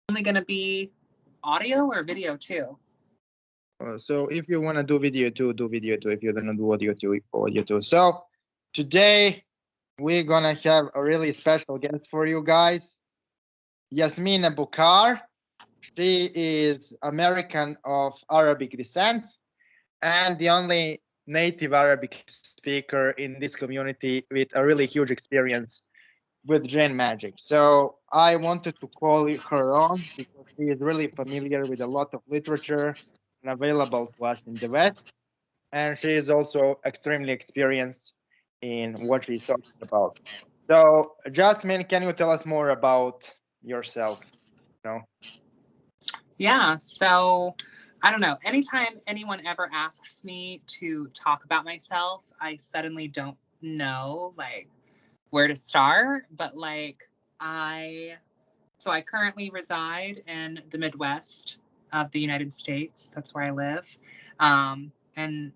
only going to be audio or video too? So if you want to do video too, do video too. If you don't do audio too, audio too. So today we're gonna have a really special guest for you guys, Jasmine Bukhar. She is American of Arabic descent and the only native Arabic speaker in this community with a really huge experience with Jinn magic. So I wanted to call her on because she is really familiar with a lot of literature and available to us in the West. And she is also extremely experienced in what she's talking about. So, Jasmine, can you tell us more about yourself? No. Yeah. So I don't know. Anytime anyone ever asks me to talk about myself, I suddenly don't know like where to start. But like I currently reside in the Midwest of the United States. That's where I live. And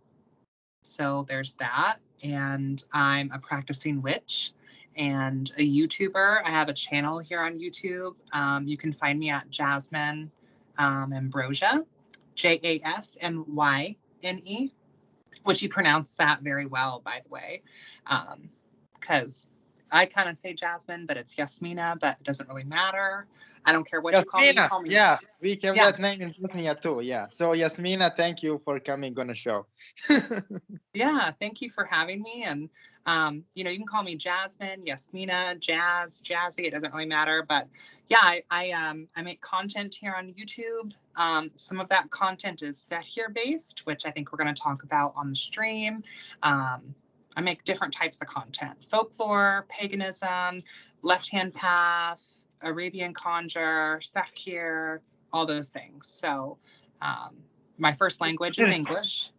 so there's that. And I'm a practicing witch and a YouTuber. I have a channel here on YouTube. You can find me at Jasmine Ambrosia, JASMYNE, which you pronounce that very well, by the way, because I kind of say Jasmine, but it's Yasmina, but it doesn't really matter. I don't care what you call me. You Yasmina, call me. yeah, we have Yeah. that name in Bosnia too. Yeah. So, Yasmina, thank you for coming on the show. Yeah, thank you for having me. And you can call me Jasmine, Yasmina, Jazz, Jazzy. It doesn't really matter. But yeah, I make content here on YouTube. Some of that content is set here based, which I think we're going to talk about on the stream. I make different types of content: folklore, paganism, left hand path, Arabian conjure, Sakir, all those things. So my first language is English.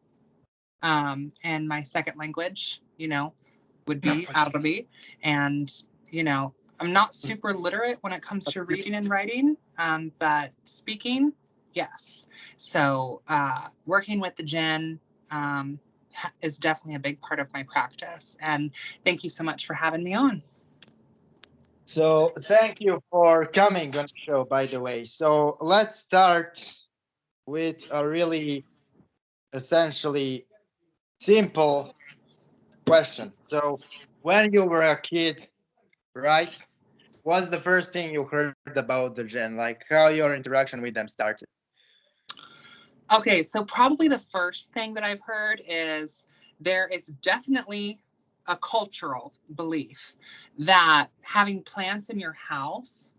And my second language, would be Arabic. And, I'm not super literate when it comes to reading and writing, but speaking, yes. So working with the Jinn is definitely a big part of my practice. And thank you so much for having me on. So, thank you for coming on the show, by the way. So, let's start with a really essentially simple question. So, when you were a kid, right? What's the first thing you heard about the Jinn? Like how your interaction with them started? Okay, so probably the first thing that I've heard is there is definitely a cultural belief that having plants in your house,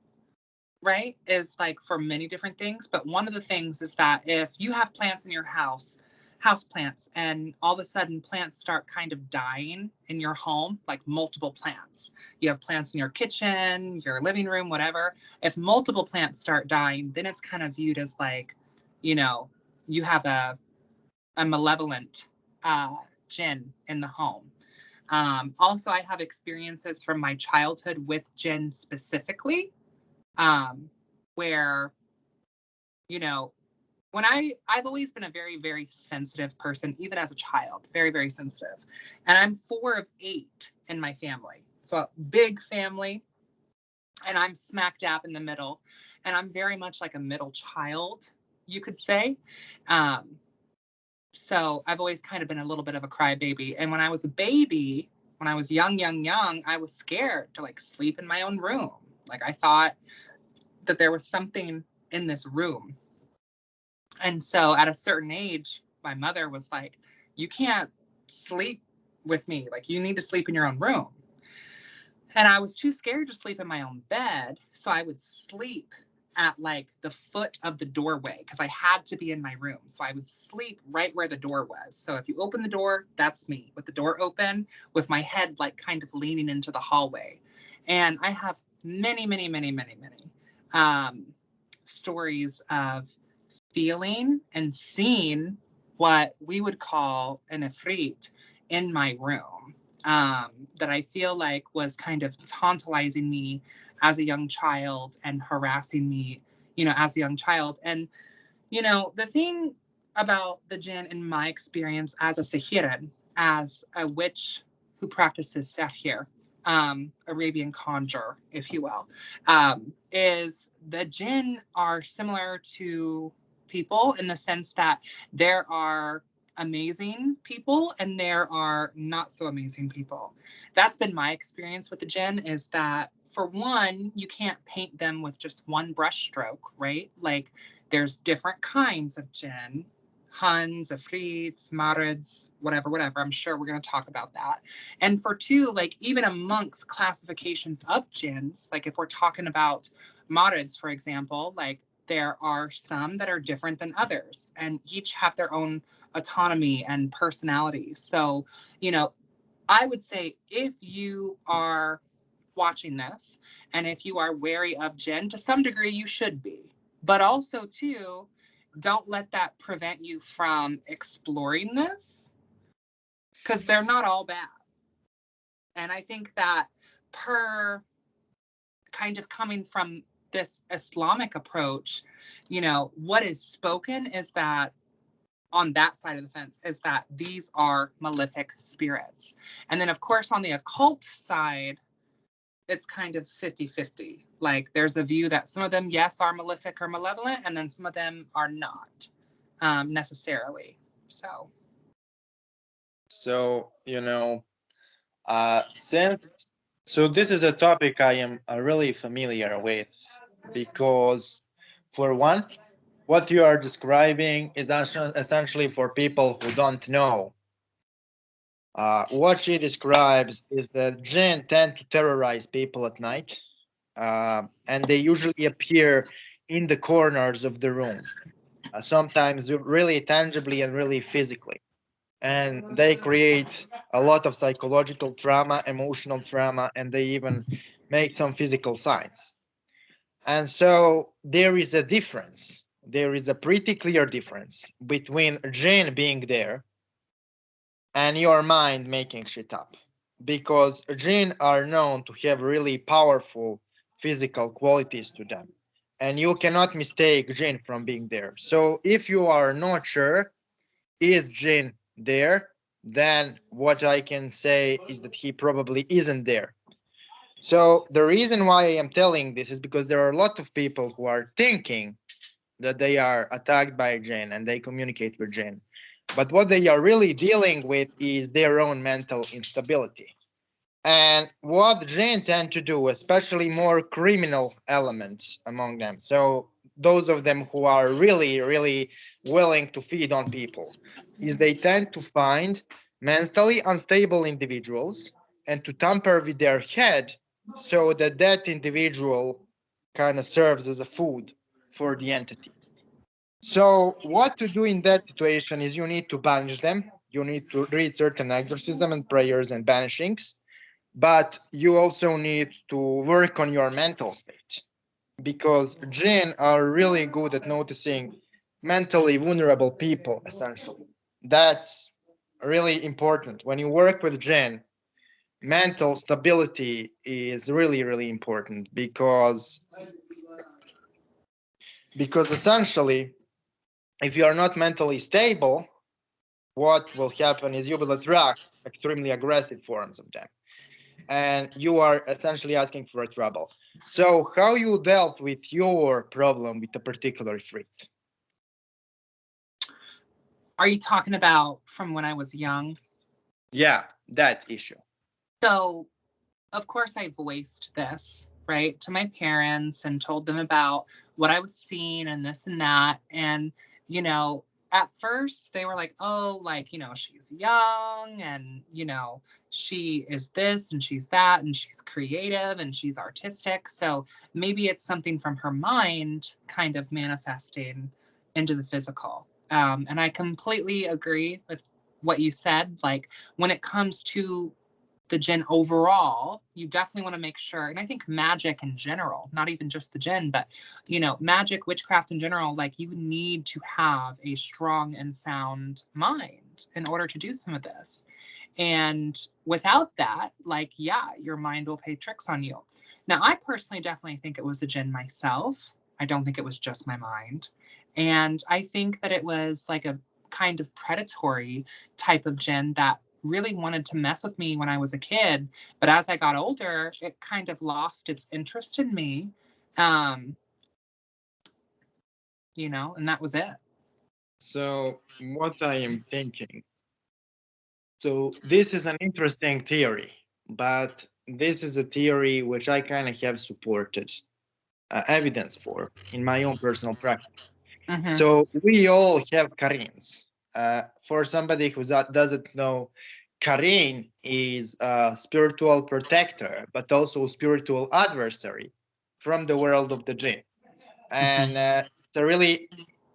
right, is like for many different things. But one of the things is that if you have plants in your house plants, and all of a sudden plants start kind of dying in your home, like multiple plants, you have plants in your kitchen, your living room, whatever. If multiple plants start dying, then it's kind of viewed as like, you know, you have a malevolent Jinn in the home. Also, I have experiences from my childhood with Jinn specifically, where, you know, when I've always been a very, very sensitive person, even as a child, very, very sensitive. And I'm 4 of 8 in my family. So a big family, and I'm smack dab in the middle. And I'm very much like a middle child, you could say. Um, So I've always kind of been a little bit of a crybaby. And when I was a baby, when I was young, I was scared to like sleep in my own room. Like I thought that there was something in this room. And so at a certain age, my mother was like, you can't sleep with me. Like you need to sleep in your own room. And I was too scared to sleep in my own bed. So I would sleep at like the foot of the doorway because I had to be in my room. So I would sleep right where the door was. So if you open the door, that's me with the door open, with my head like kind of leaning into the hallway. And I have many stories of feeling and seeing what we would call an ifrit in my room, that I feel like was kind of tantalizing me as a young child and harassing me, as a young child. And, the thing about the Jinn in my experience as a Sahiran, as a witch who practices Sahir, Arabian conjure, if you will, is the jinn are similar to people in the sense that there are amazing people and there are not so amazing people. That's been my experience with the jinn, is that for one, you can't paint them with just one brush stroke, right? Like there's different kinds of jinn. Huns, Afrits, Marids, whatever, whatever. I'm sure we're going to talk about that. And for two, like even amongst classifications of jinns, like if we're talking about Marids, for example, like there are some that are different than others and each have their own autonomy and personality. So, I would say if you are watching this and if you are wary of jinn, to some degree you should be. But also, too, don't let that prevent you from exploring this, because they're not all bad. And I think that per kind of coming from this Islamic approach, what is spoken is that on that side of the fence is that these are malefic spirits. And then, of course, on the occult side, it's kind of 50-50. Like there's a view that some of them, yes, are malefic or malevolent, and then some of them are not necessarily. So, since so this is a topic I am really familiar with, because for one, what you are describing is essentially for people who don't know. What she describes is that jinn tend to terrorize people at night, and they usually appear in the corners of the room, sometimes really tangibly and really physically. And they create a lot of psychological trauma, emotional trauma, and they even make some physical signs. And so there is a difference. There is a pretty clear difference between jinn being there and your mind making shit up. Because jinn are known to have really powerful physical qualities to them. And you cannot mistake jinn from being there. So if you are not sure, is jinn there? Then what I can say is that he probably isn't there. So the reason why I am telling this is because there are a lot of people who are thinking that they are attacked by jinn and they communicate with jinn. But what they are really dealing with is their own mental instability. And what jinn tend to do, especially more criminal elements among them, so those of them who are really, really willing to feed on people, is they tend to find mentally unstable individuals and to tamper with their head so that that individual kind of serves as a food for the entity. So what to do in that situation is you need to banish them. You need to read certain exorcism and prayers and banishings, but you also need to work on your mental state, because jinn are really good at noticing mentally vulnerable people, essentially. That's really important. When you work with jinn, mental stability is really, really important, because essentially, if you are not mentally stable, what will happen is you will attract extremely aggressive forms of them, and you are essentially asking for a trouble. So how you dealt with your problem with a particular freak? Are you talking about from when I was young? Yeah, that issue. So, of course, I voiced this, right, to my parents and told them about what I was seeing and this and that. And, at first they were like, oh, like, she's young and, she is this and she's that and she's creative and she's artistic. So maybe it's something from her mind kind of manifesting into the physical. And I completely agree with what you said. Like when it comes to the jinn overall, you definitely want to make sure, and I think magic in general, not even just the jinn, but magic, witchcraft in general, like you need to have a strong and sound mind in order to do some of this. And without that, like, yeah, your mind will play tricks on you. Now, I personally definitely think it was a jinn myself. I don't think it was just my mind. And I think that it was like a kind of predatory type of jinn that really wanted to mess with me when I was a kid. But as I got older, it kind of lost its interest in me. You know, and that was it. So what I am thinking, so this is an interesting theory, but this is a theory which I kind of have supported evidence for in my own personal practice. Mm-hmm. So we all have Karins. For somebody who doesn't know, Karin is a spiritual protector, but also spiritual adversary from the world of the Jinn. And so really,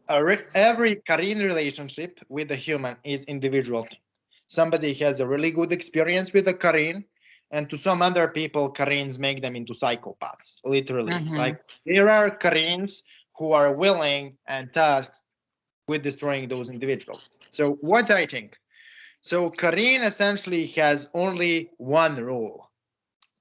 every Karin relationship with a human is individual thing. Somebody has a really good experience with a Karin, and to some other people, Karins make them into psychopaths, literally. Like there are Karins who are willing and tasked with destroying those individuals. So what I think, so Karin essentially has only one role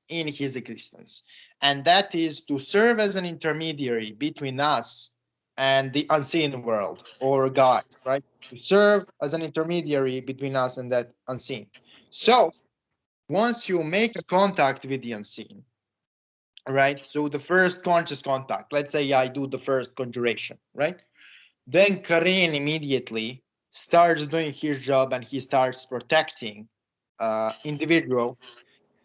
in his existence, and that is to serve as an intermediary between us and the unseen world or God, right? To serve as an intermediary between us and that unseen. So once you make a contact with the unseen, right? So the first conscious contact, let's say I do the first conjuration, right? Then Karin immediately starts doing his job and he starts protecting individual.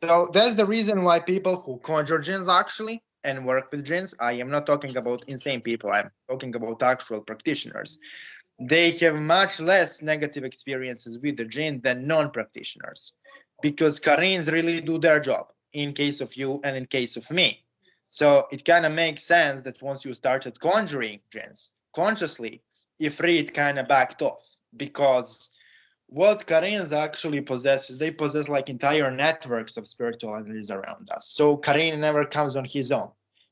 So that's the reason why people who conjure jinns actually and work with jinns, I am not talking about insane people, I'm talking about actual practitioners. They have much less negative experiences with the jinn than non-practitioners because Karins really do their job in case of you and in case of me. So it kind of makes sense that once you started conjuring jinns consciously, Ifrit kind of backed off because what Karins actually possesses, they possess like entire networks of spiritual entities around us. So Karin never comes on his own.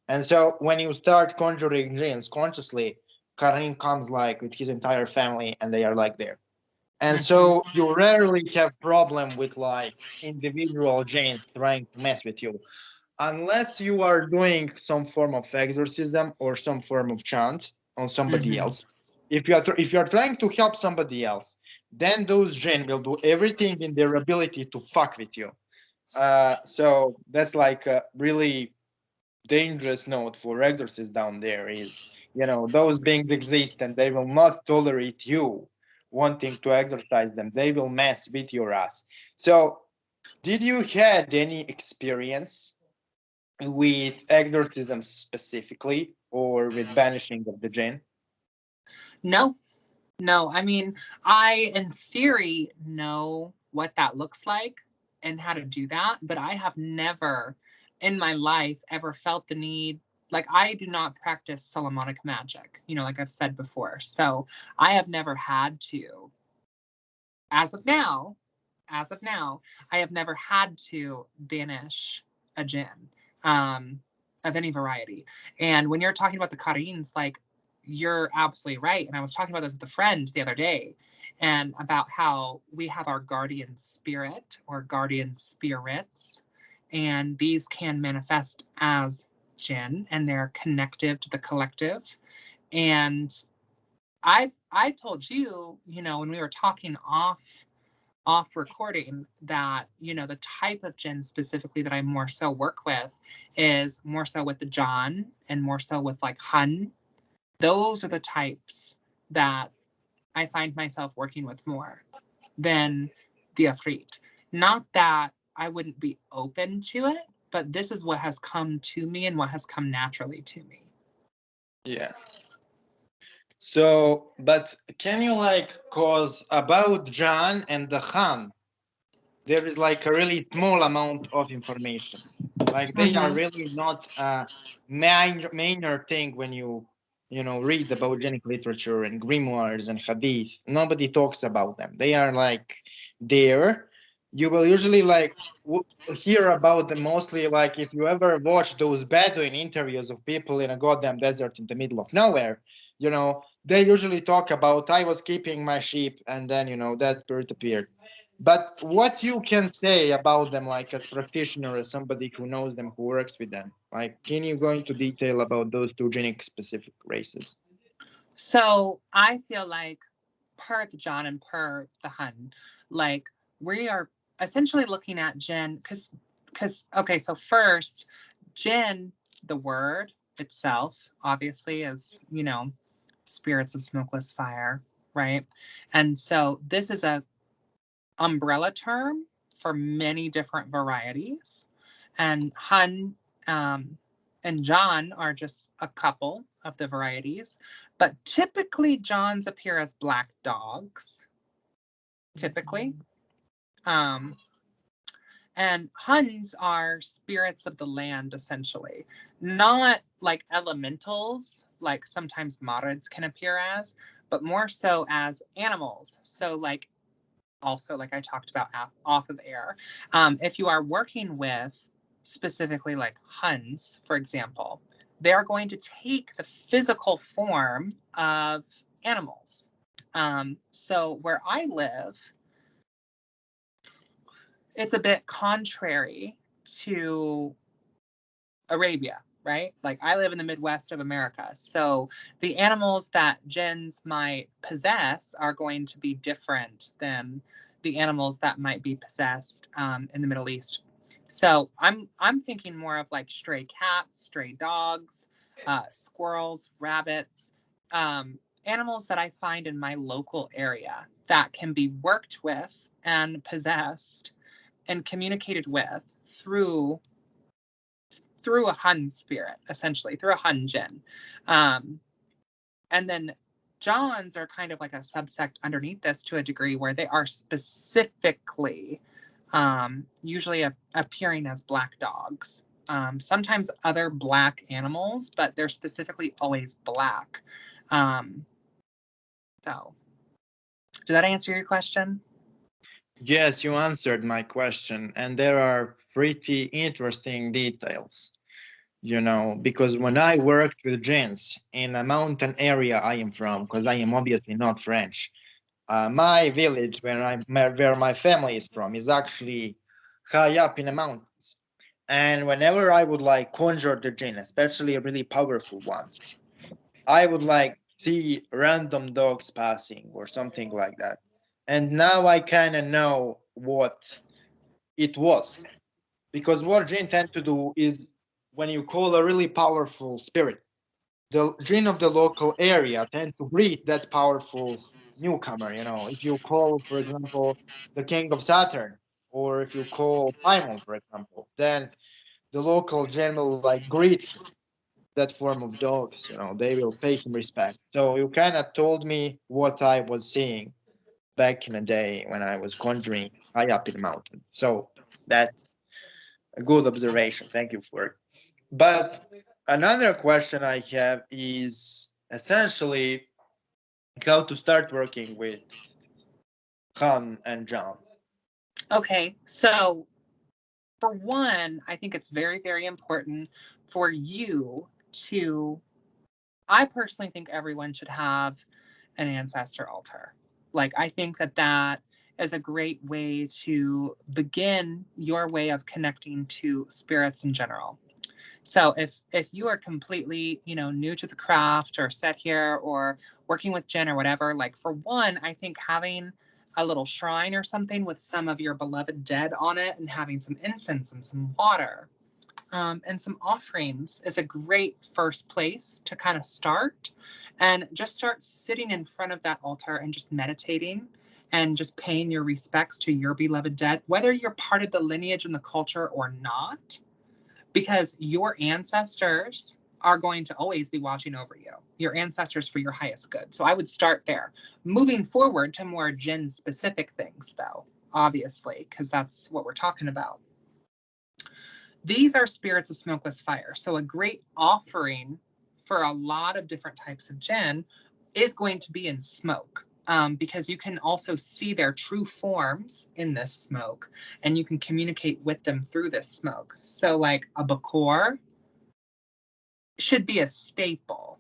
And so when you start conjuring jinns consciously, Karin comes like with his entire family and they are like there. And so you rarely have problem with like individual jinns trying to mess with you unless you are doing some form of exorcism or some form of chant on somebody else. If you are trying to help somebody else, then those jinn will do everything in their ability to fuck with you. So that's like a really dangerous note for exorcists down there is, you know, those beings exist and they will not tolerate you wanting to exorcise them. They will mess with your ass. So did you had any experience with exorcism specifically or with banishing of the jinn? No, no. I mean, I, in theory, know what that looks like and how to do that, but I have never in my life ever felt the need. Like, I do not practice Solomonic magic, you know, like I've said before. So I have never had to, as of now, I have never had to banish a jinn of any variety. And when you're talking about the Karins, like, you're absolutely right. And I was talking about this with a friend the other day and about how we have our guardian spirit or guardian spirits, and these can manifest as jinn and they're connective to the collective. And I told you, you know, when we were talking off recording that, you know, the type of jinn specifically that I more so work with is more so with the John and more so with like Hun. Those are the types that I find myself working with more than the Afrit. Not that I wouldn't be open to it, but this is what has come to me and what has come naturally to me. Yeah. So, but can you like, cause about John and the Khan, there is like a really small amount of information. Like they are really not a minor thing when you know read about Genic literature and grimoires and hadith. Nobody talks about them. They are like there. You will usually like hear about them mostly like if you ever watch those Bedouin interviews of people in a goddamn desert in the middle of nowhere, you know, they usually talk about I was keeping my sheep and then, you know, that spirit appeared. But what you can say about them, like a practitioner or somebody who knows them, who works with them, like, can you go into detail about those two genic specific races? So I feel like per the John and per the Hun, like we are essentially looking at Jinn because okay, so first, Jinn, the word itself, obviously, is, you know, spirits of smokeless fire, right? And so this is a umbrella term for many different varieties. And Hun and John are just a couple of the varieties, but typically Johns appear as black dogs, typically. And Huns are spirits of the land, essentially, not like elementals, like sometimes Marids can appear as, but more so as animals. So, like, also, like I talked about off of air, if you are working with specifically like Huns, for example, they're going to take the physical form of animals. So, where I live, it's a bit contrary to Arabia, right? Like I live in the Midwest of America. So the animals that Jinns might possess are going to be different than the animals that might be possessed in the Middle East. So I'm thinking more of like stray cats, stray dogs, squirrels, rabbits, animals that I find in my local area that can be worked with and possessed and communicated with through a Hun spirit, essentially, through a Hun Jinn. And then Johns are kind of like a subsect underneath this to a degree where they are specifically usually appearing as black dogs. Sometimes other black animals, but they're specifically always black. So, did that answer your question? Yes, you answered my question, and there are pretty interesting details, you know, because when I worked with jinns in a mountain area I am from, because I am obviously not French, my village where my family is from is actually high up in the mountains. And whenever I would like conjure the jinn, especially really powerful ones, I would like see random dogs passing or something like that. And now I kind of know what it was. Because what jinn tend to do is when you call a really powerful spirit, the jinn of the local area tend to greet that powerful newcomer. You know, if you call, for example, the king of Saturn, or if you call Paimon, for example, then the local jinn will like greet him, that form of dogs. You know, they will pay him respect. So you kind of told me what I was seeing back in the day when I was conjuring high up in the mountain. So that's a good observation. Thank you for it. But another question I have is essentially how to start working with Khan and John. Okay, so for one, I think it's very, very important for you to, I personally think everyone should have an ancestor altar. Like, I think that that is a great way to begin your way of connecting to spirits in general. So if you are completely, you know, new to the craft or set here or working with Jen or whatever, like for one, I think having a little shrine or something with some of your beloved dead on it and having some incense and some water and some offerings is a great first place to kind of start and just start sitting in front of that altar and just meditating and just paying your respects to your beloved dead, whether you're part of the lineage and the culture or not, because your ancestors are going to always be watching over you, your ancestors for your highest good. So I would start there. Moving forward to more Jinn specific things, though, obviously, because that's what we're talking about. These are spirits of smokeless fire. So a great offering for a lot of different types of Jinn is going to be in smoke. Because you can also see their true forms in this smoke and you can communicate with them through this smoke. So like a bakor should be a staple.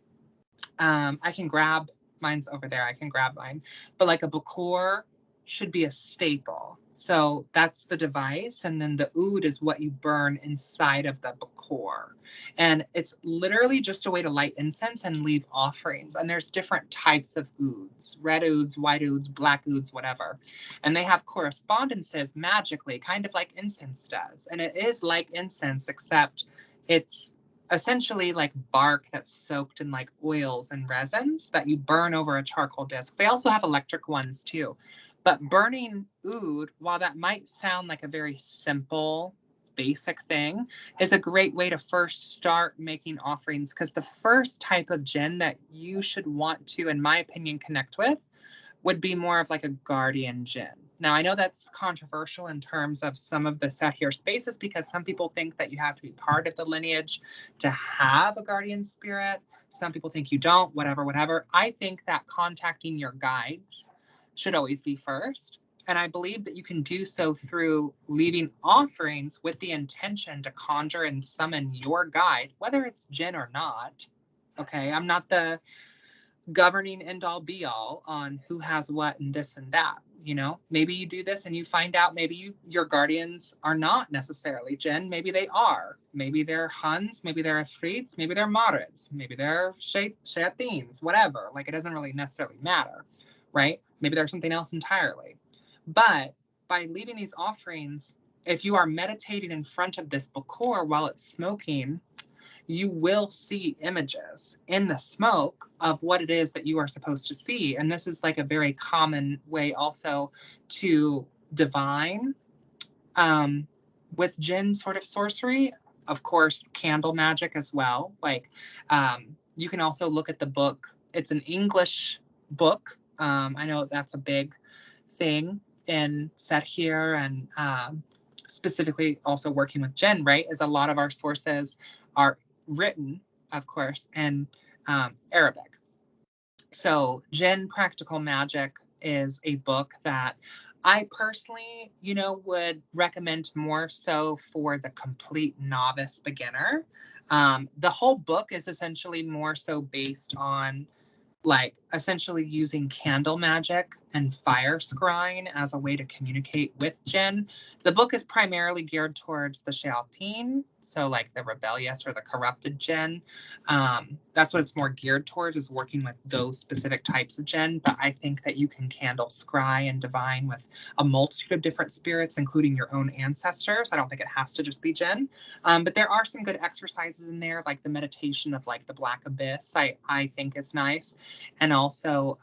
I can grab, mine's over there, I can grab mine, but like a bakor should be a staple. So that's the device. And then the oud is what you burn inside of the bakor. And it's literally just a way to light incense and leave offerings. And there's different types of ouds, red ouds, white ouds, black ouds, whatever. And they have correspondences magically, kind of like incense does. And it is like incense, except it's essentially like bark that's soaked in like oils and resins that you burn over a charcoal disc. They also have electric ones too. But burning oud, while that might sound like a very simple, basic thing, is a great way to first start making offerings, because the first type of Jinn that you should want to, in my opinion, connect with would be more of like a guardian Jinn. Now, I know that's controversial in terms of some of the set here spaces, because some people think that you have to be part of the lineage to have a guardian spirit. Some people think you don't, whatever, whatever. I think that contacting your guides should always be first. And I believe that you can do so through leaving offerings with the intention to conjure and summon your guide, whether it's Jinn or not. Okay, I'm not the governing end all be all on who has what and this and that. You know, maybe you do this and you find out maybe your guardians are not necessarily Jinn. Maybe they are. Maybe they're Huns. Maybe they're Afrits. Maybe they're Marids. Maybe they're Shayateens, whatever. Like, it doesn't really necessarily matter, right? Maybe there's something else entirely. But by leaving these offerings, if you are meditating in front of this bakor while it's smoking, you will see images in the smoke of what it is that you are supposed to see. And this is like a very common way also to divine with Jinn sort of sorcery. Of course, candle magic as well. Like, you can also look at the book. It's an English book. I know that's a big thing in set here, and specifically also working with Jinn, right? Is a lot of our sources are written, of course, in Arabic. So Jinn Practical Magic is a book that I personally, would recommend more so for the complete novice beginner. The whole book is essentially more so based on like essentially using candle magic and fire scrying as a way to communicate with Jinn. The book is primarily geared towards the Shayateen, so like the rebellious or the corrupted Jinn. That's what it's more geared towards, is working with those specific types of Jinn. But I think that you can candle scry and divine with a multitude of different spirits, including your own ancestors. I don't think it has to just be Jinn. But there are some good exercises in there, like the meditation of like the Black Abyss. I think is nice. And also,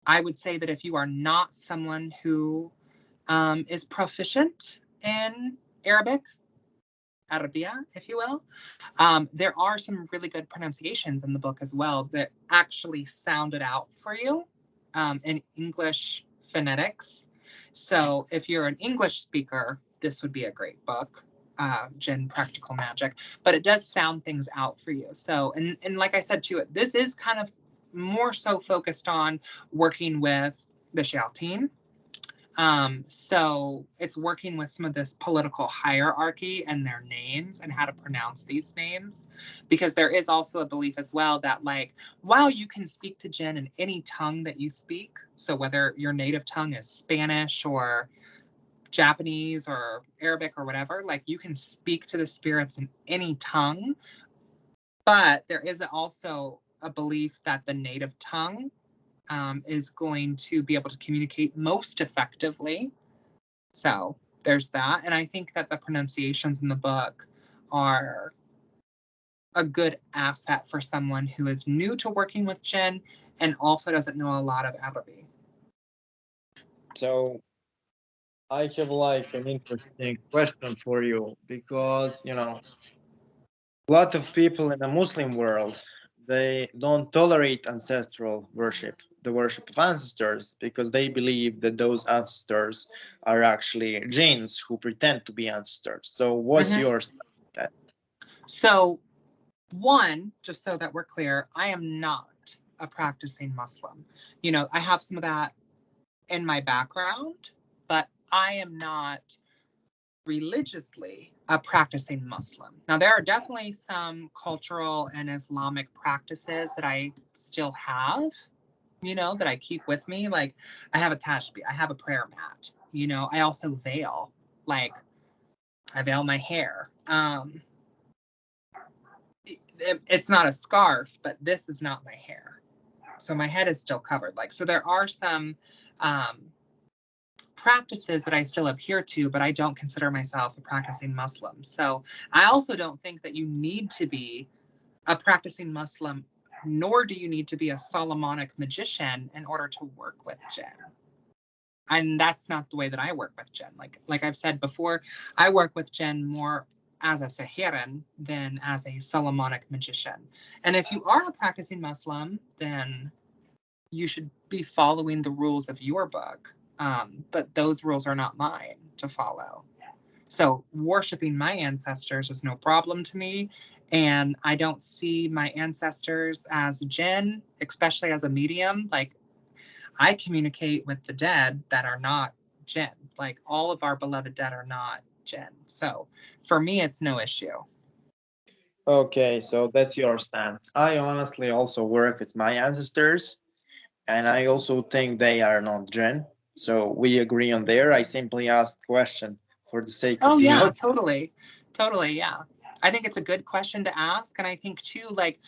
I would say that if you are not someone who is proficient in Arabic, Arabia, if you will, there are some really good pronunciations in the book as well that actually sound it out for you in English phonetics. So if you're an English speaker, this would be a great book, Jinn Practical Magic, but it does sound things out for you. So, and like I said too, this is kind of more so focused on working with the Shayateen. So it's working with some of this political hierarchy and their names and how to pronounce these names, because there is also a belief as well that, like, while you can speak to Jinn in any tongue that you speak, so whether your native tongue is Spanish or Japanese or Arabic or whatever, like, you can speak to the spirits in any tongue, but there is also a belief that the native tongue is going to be able to communicate most effectively. So there's that. And I think that the pronunciations in the book are a good asset for someone who is new to working with Jinn and also doesn't know a lot of Arabic. So I have like an interesting question for you, because a lot of people in the Muslim world, they don't tolerate ancestral worship, the worship of ancestors, because they believe that those ancestors are actually jinns who pretend to be ancestors. So what's your that? So, one, just so that we're clear, I am not a practicing Muslim. I have some of that in my background, but I am not religiously a practicing Muslim. Now, there are definitely some cultural and Islamic practices that I still have, that I keep with me. Like, I have a tashbih, I have a prayer mat, You know, I also veil, like I veil my hair. It's not a scarf, but this is not my hair. So my head is still covered. Like, so there are some practices that I still adhere to, but I don't consider myself a practicing Muslim. So I also don't think that you need to be a practicing Muslim, nor do you need to be a Solomonic magician in order to work with Jinn. And that's not the way that I work with Jinn. Like I've said before, I work with Jinn more as a Sahiran than as a Solomonic magician. And if you are a practicing Muslim, then you should be following the rules of your book. But those rules are not mine to follow. So worshiping my ancestors is no problem to me. And I don't see my ancestors as Jinn, especially as a medium. Like, I communicate with the dead that are not Jinn. Like, all of our beloved dead are not Jinn. So for me, it's no issue. Okay, so that's your stance. I honestly also work with my ancestors, and I also think they are not Jinn. So we agree on there. I simply asked the question for the sake of Oh, the yeah, totally. Totally, yeah. I think it's a good question to ask. And I think, too, like,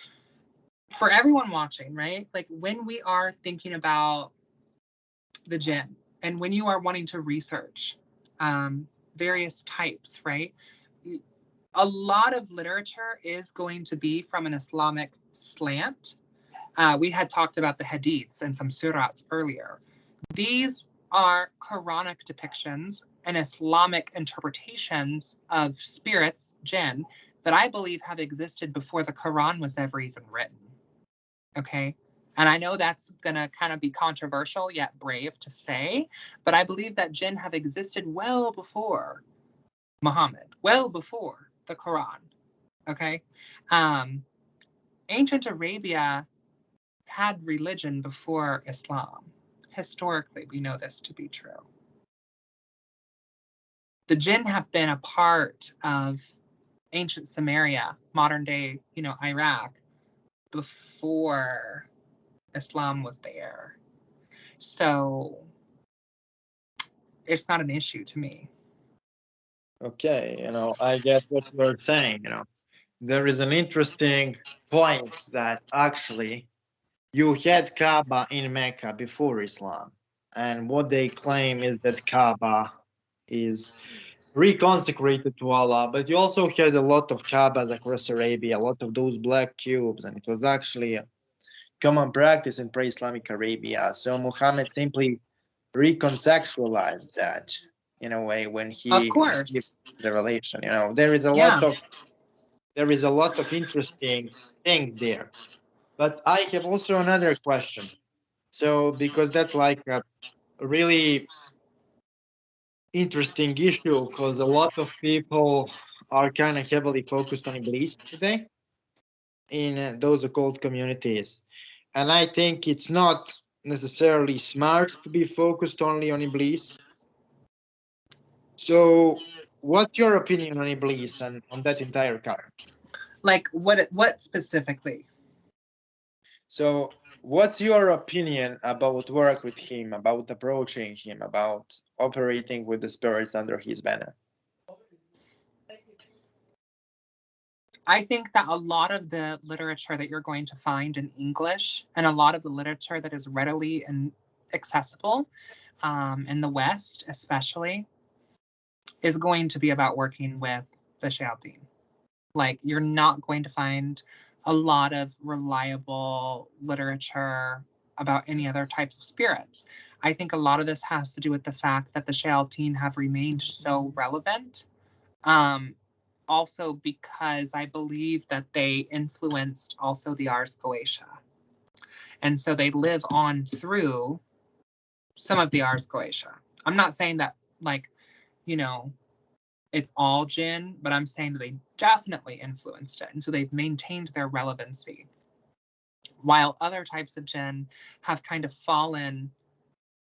for everyone watching, right? Like, when we are thinking about the Jinn and when you are wanting to research various types, right? A lot of literature is going to be from an Islamic slant. We had talked about the hadiths and some surats earlier. These are Quranic depictions and Islamic interpretations of spirits, jinn, that I believe have existed before the Quran was ever even written. Okay? And I know that's going to kind of be controversial, yet brave to say, but I believe that jinn have existed well before Muhammad, well before the Quran. Okay? Ancient Arabia had religion before Islam. Historically, we know this to be true. The jinn have been a part of ancient Samaria, modern day, Iraq, before Islam was there. So it's not an issue to me. Okay, I get what you're saying. There is an interesting point that actually you had Kaaba in Mecca before Islam, and what they claim is that Kaaba is reconsecrated to Allah, but you also had a lot of Kaabas across Arabia, a lot of those black cubes, and it was actually a common practice in pre-Islamic Arabia. So Muhammad simply recontextualized that in a way when Of he received course. the revelation. There is a Yeah. lot of interesting things there. But I have also another question. So because that's like a really interesting issue, because a lot of people are kind of heavily focused on Iblis today in those occult communities. And I think it's not necessarily smart to be focused only on Iblis. So what's your opinion on Iblis and on that entire card? Like what specifically? So what's your opinion about work with him, about approaching him, about operating with the spirits under his banner? I think that a lot of the literature that you're going to find in English and a lot of the literature that is readily and accessible in the West, especially, is going to be about working with the shayateen. Like, you're not going to find a lot of reliable literature about any other types of spirits. I think a lot of this has to do with the fact that the shayateen have remained so relevant. Also because I believe that they influenced also the Ars Goetia. And so they live on through some of the Ars Goetia. I'm not saying that, like, it's all jinn, but I'm saying that they definitely influenced it. And so they've maintained their relevancy. While other types of jinn have kind of fallen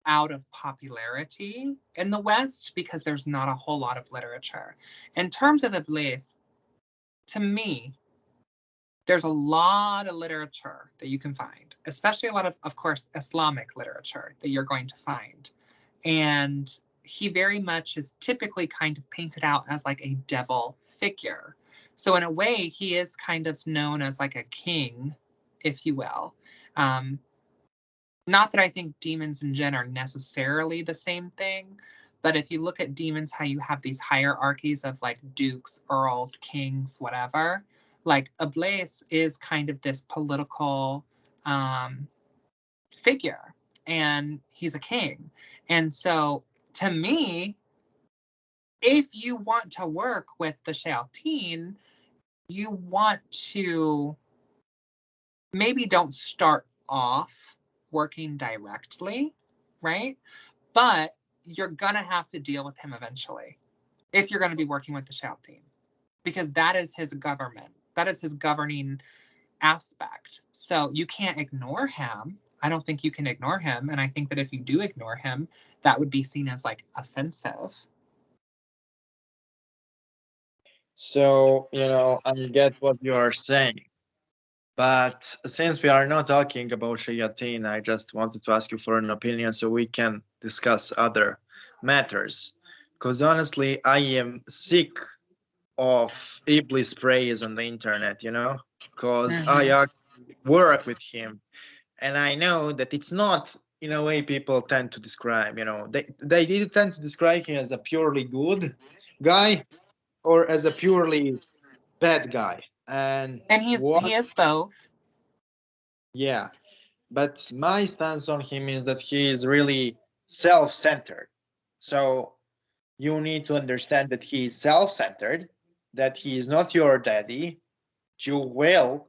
out of popularity in the West because there's not a whole lot of literature. In terms of Iblis, to me, there's a lot of literature that you can find, especially a lot of course, Islamic literature that you're going to find. And he very much is typically kind of painted out as like a devil figure. So in a way, he is kind of known as like a king, if you will. Not that I think demons and Jinn are necessarily the same thing, but if you look at demons, how you have these hierarchies of like dukes, earls, kings, whatever, like Ablaze is kind of this political figure, and he's a king. And so to me, if you want to work with the Shayateen, you want to maybe don't start off working directly, right? But you're gonna have to deal with him eventually if you're gonna be working with the Shayateen, because that is his government. That is his governing aspect. So you can't ignore him. I don't think you can ignore him. And I think that if you do ignore him, that would be seen as like offensive. So, I get what you are saying. But since we are not talking about Shayateen, I just wanted to ask you for an opinion so we can discuss other matters. Because honestly, I am sick of Iblis praise on the internet, because I actually work with him. And I know that it's not in a way people tend to describe, they either tend to describe him as a purely good guy or as a purely bad guy. And And what? he is both. Yeah. But my stance on him is that he is really self-centered. So you need to understand that he is self-centered, that he is not your daddy. You will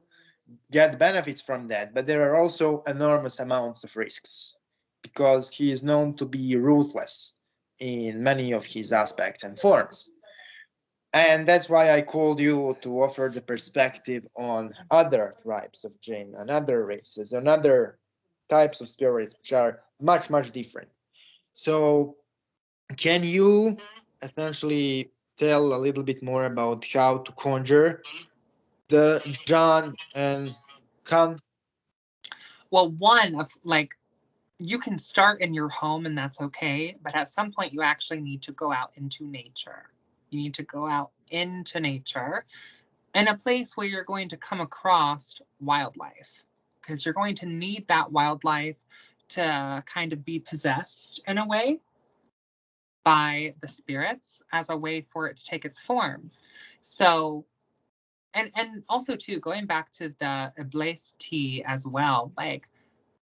get benefits from that, but there are also enormous amounts of risks because he is known to be ruthless in many of his aspects and forms. And that's why I called you to offer the perspective on other tribes of Jinn and other races and other types of spirits which are much, much different. So, can you essentially tell a little bit more about how to conjure the Jan and Khan? Well, one of like, you can start in your home and that's okay, but at some point you actually need to go out into nature. You need to go out into nature in a place where you're going to come across wildlife, because you're going to need that wildlife to kind of be possessed in a way by the spirits as a way for it to take its form. So, and also too, going back to the Iblis tea as well, like,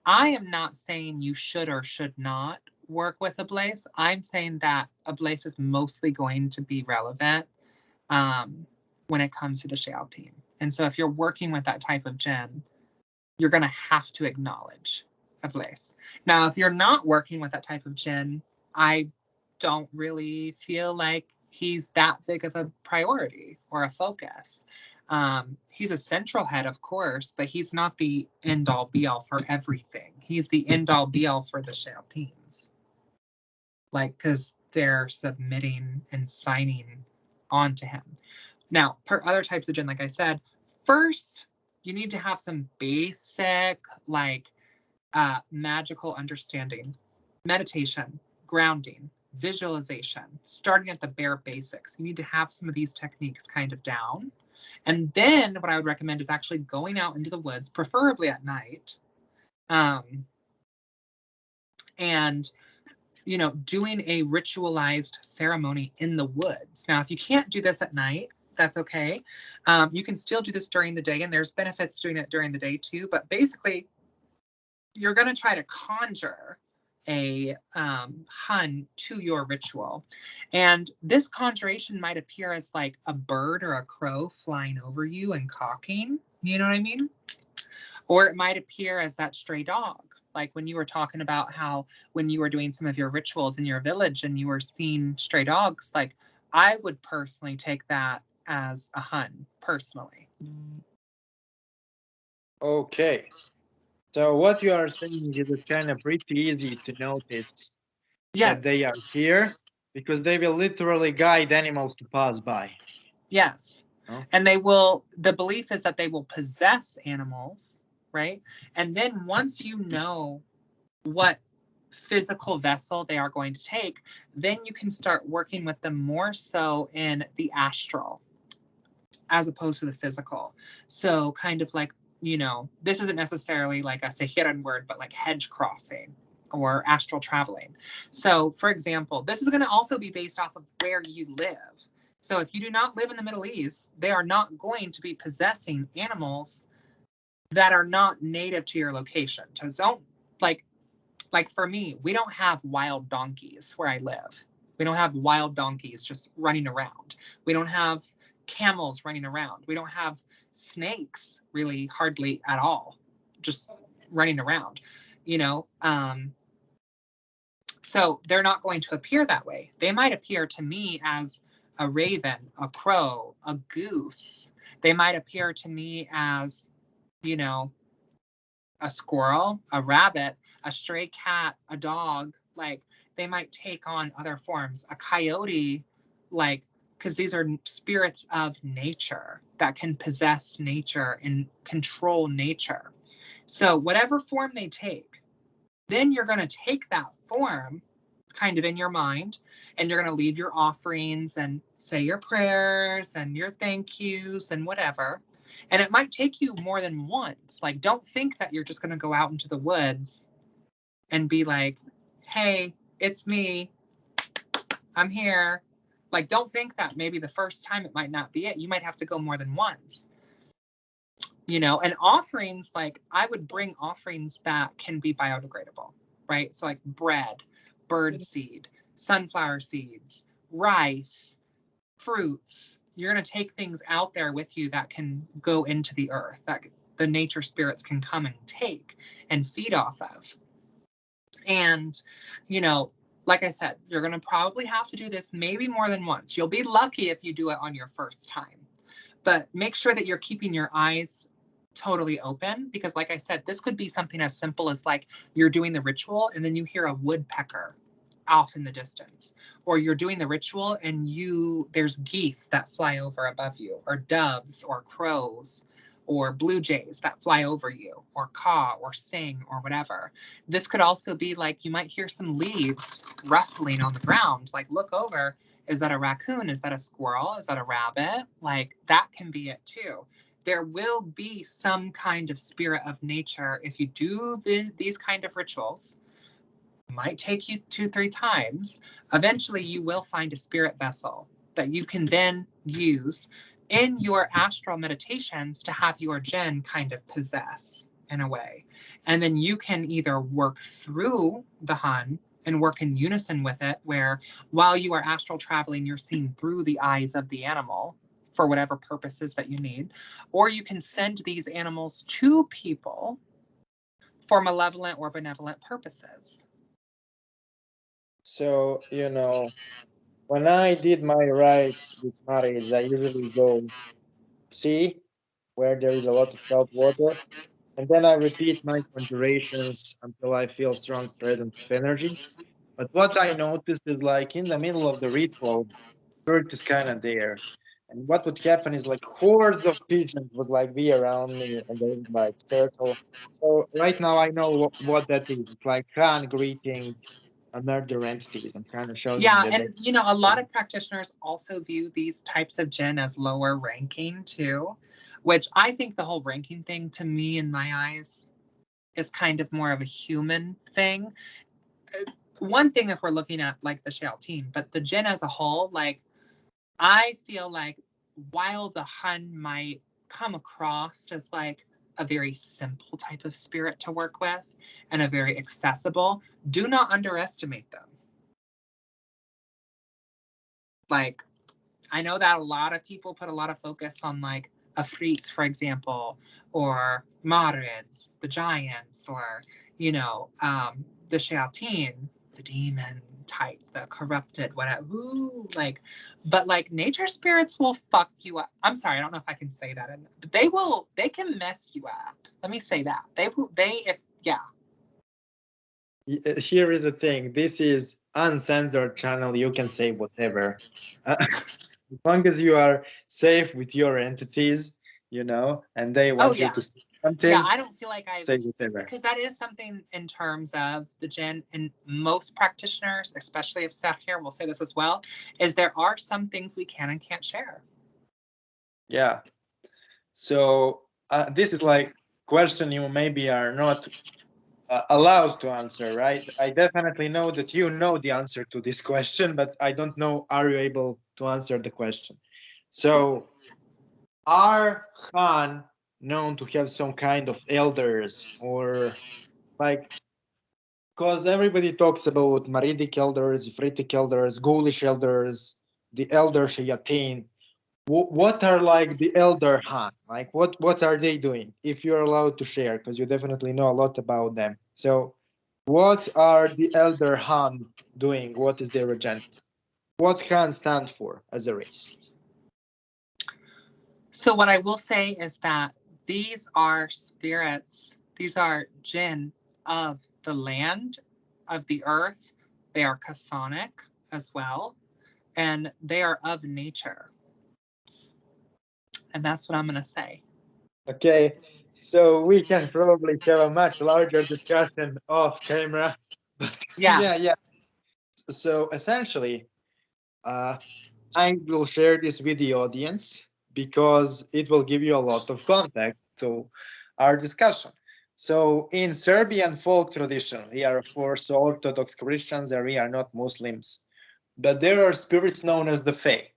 I am not saying you should or should not work with Iblis. I'm saying that Iblis is mostly going to be relevant when it comes to the Shayateen. And so if you're working with that type of Jinn, you're going to have to acknowledge Iblis. Now, if you're not working with that type of Jinn, I don't really feel like he's that big of a priority or a focus. He's a central head, of course, but he's not the end all be all for everything. He's the end all be all for the Shayateens. Like, because they're submitting and signing onto him. Now, per other types of Jinn, like I said, first, you need to have some basic, like, magical understanding, meditation, grounding, visualization, starting at the bare basics. You need to have some of these techniques kind of down. And then what I would recommend is actually going out into the woods, preferably at night, and doing a ritualized ceremony in the woods. Now, if you can't do this at night, that's okay. You can still do this during the day, and there's benefits doing it during the day too. But basically, you're going to try to conjure a Hun to your ritual. And this conjuration might appear as like a bird or a crow flying over you and cawking. You know what I mean? Or it might appear as that stray dog. Like when you were talking about how when you were doing some of your rituals in your village and you were seeing stray dogs, like I would personally take that as a Hun, personally. Okay. So what you are saying is it's kind of pretty easy to notice that they are here because they will literally guide animals to pass by. Yes. No? And the belief is that they will possess animals, right? And then once you know what physical vessel they are going to take, then you can start working with them more so in the astral as opposed to the physical. So kind of like, you know, this isn't necessarily like a Sahiran word, but like hedge crossing or astral traveling. So for example, this is going to also be based off of where you live. So if you do not live in the Middle East, they are not going to be possessing animals that are not native to your location. So don't like for me, we don't have wild donkeys where I live. We don't have wild donkeys just running around. We don't have camels running around. We don't have snakes really hardly at all, just running around, you know. So they're not going to appear that way. They might appear to me as a raven, a crow, a goose. They might appear to me as, you know, a squirrel, a rabbit, a stray cat, a dog. Like they might take on other forms, a coyote, like, because these are spirits of nature that can possess nature and control nature. So whatever form they take, then you're going to take that form kind of in your mind, and you're going to leave your offerings and say your prayers and your thank yous and whatever. And it might take you more than once. Like, don't think that you're just going to go out into the woods and be like, hey, it's me. I'm here. Like, don't think that maybe the first time it might not be it. You might have to go more than once. You know, and offerings, like I would bring offerings that can be biodegradable, right? So like bread, bird seed, sunflower seeds, rice, fruits. You're going to take things out there with you that can go into the earth, that the nature spirits can come and take and feed off of. And, you know, like I said, you're going to probably have to do this maybe more than once. You'll be lucky if you do it on your first time. But make sure that you're keeping your eyes totally open, because like I said, this could be something as simple as like you're doing the ritual and then you hear a woodpecker off in the distance, or you're doing the ritual and there's geese that fly over above you, or doves or crows or blue jays that fly over you, or caw or sing or whatever. This could also be like you might hear some leaves rustling on the ground, like look over. Is that a raccoon? Is that a squirrel? Is that a rabbit? Like that can be it too. There will be some kind of spirit of nature if you do these kind of rituals. It might take you 2-3 times. Eventually, you will find a spirit vessel that you can then use in your astral meditations to have your Jinn kind of possess in a way. And then you can either work through the Hun and work in unison with it, where while you are astral traveling, you're seeing through the eyes of the animal for whatever purposes that you need. Or you can send these animals to people for malevolent or benevolent purposes. So, you know, when I did my rites with marriage, I usually go see where there is a lot of salt water, and then I repeat my conjurations until I feel strong presence of energy. But what I noticed is like in the middle of the ritual, spirit is kind of there. And what would happen is like hordes of pigeons would like be around me and they would like circle. So right now I know what that is. It's like Khan greeting another entities and kind of showing me Yeah, that and you know, a lot of practitioners also view these types of Jinn as lower ranking too, which I think the whole ranking thing to me in my eyes is kind of more of a human thing. One thing if we're looking at like the Shayateen, but the Jinn as a whole, like I feel like while the Hun might come across as like a very simple type of spirit to work with and a very accessible, do not underestimate them. Like, I know that a lot of people put a lot of focus on like Afrits, for example, or Marids, the giants, or, you know, the Shayateen, the demon type, the corrupted, whatever. Ooh, like, but like nature spirits will fuck you up. I'm sorry, I don't know if I can say that, but they can mess you up. Let me say that. Yeah. here is the thing. This is uncensored channel. You can say whatever. As long as you are safe with your entities, you know, and they Oh, want you yeah. to until I don't feel like I've, say whatever. because that is something in terms of the Jinn, and most practitioners, especially if sat here, will say this as well, is there are some things we can and can't share. Yeah. So this is like question you maybe are not allowed to answer, right? I definitely know that you know the answer to this question, but I don't know, are you able to answer the question? So are Khan known to have some kind of elders, or like, because everybody talks about Maridic elders, Ifritic elders, Ghoulish elders, the elder Shayateen. What are like the elder Han? Like what are they doing? If you're allowed to share, because you definitely know a lot about them. So what are the elder Han doing? What is their agenda? What Han stand for as a race? So what I will say is that these are spirits, these are Jinn of the land, of the earth. They are chthonic as well, and they are of nature. And that's what I'm going to say. Okay, so we can probably have a much larger discussion off camera. Yeah. Yeah. So essentially, I will share this with the audience because it will give you a lot of context to our discussion. So in Serbian folk tradition, we are of course Orthodox Christians and we are not Muslims, but there are spirits known as the Fae,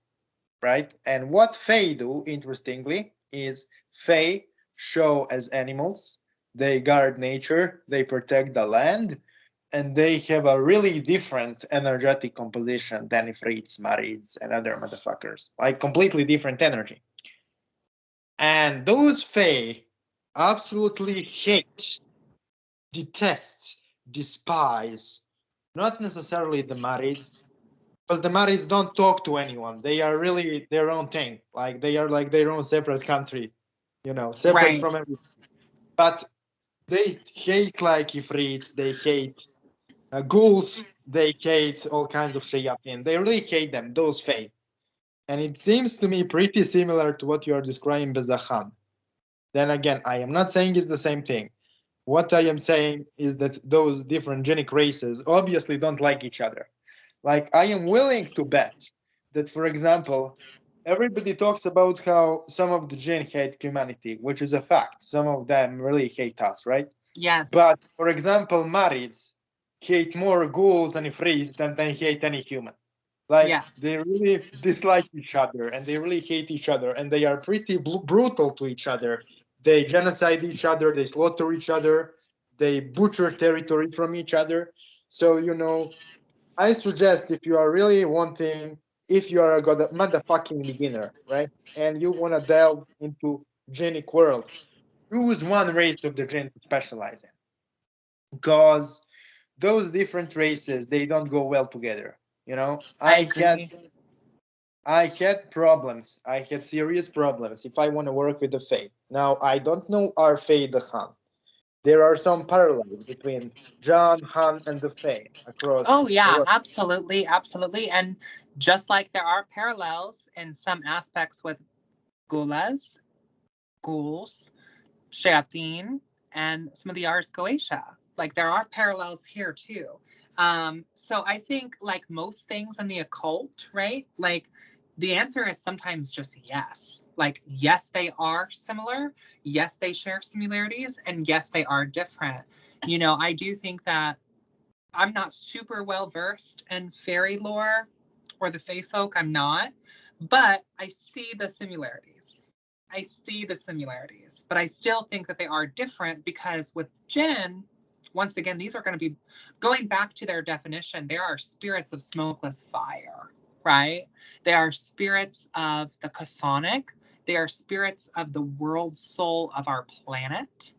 right? And what Fae do, interestingly, is Fae show as animals. They guard nature, they protect the land, and they have a really different energetic composition than Ifrits, Marids, and other motherfuckers. Like completely different energy. And those Fae absolutely hate, detest, despise, not necessarily the Marids, because the Maris don't talk to anyone. They are really their own thing. Like they are like their own separate country, separate from everything. But they hate like Ifrits, they hate ghouls, they hate all kinds of shayatin. They really hate them, those Fae. And it seems to me pretty similar to what you are describing as a Khan. Then again, I am not saying it's the same thing. What I am saying is that those different genic races obviously don't like each other. Like, I am willing to bet that, for example, everybody talks about how some of the Jinn hate humanity, which is a fact. Some of them really hate us, right? Yes. But, for example, Marids hate more ghouls and Ifrits than they hate any human. Like, they really dislike each other and they really hate each other and they are pretty brutal to each other. They genocide each other, they slaughter each other, they butcher territory from each other. So, I suggest if you are really wanting, if you are a motherfucking beginner, right, and you want to delve into Jinnic world, choose one race of the Jinn to specialize in, because those different races, they don't go well together. I agree. I had problems. I had serious problems if I want to work with the Fae. Now I don't know our Fae the Han. There are some parallels between John, Han, and the Fae across. Oh, yeah, absolutely. Absolutely. And just like there are parallels in some aspects with gulas, ghouls, shayateen, and some of the Ars Goetia. Like there are parallels here too. So I think like most things in the occult, right? Like the answer is sometimes just yes. Like, yes, they are similar. Yes, they share similarities. And yes, they are different. I do think that I'm not super well versed in fairy lore or the fae folk. I'm not, but I see the similarities. I see the similarities, but I still think that they are different because with Jinn, once again, these are going to be going back to their definition. There are spirits of smokeless fire, right? They are spirits of the chthonic. They are spirits of the world soul of our planet,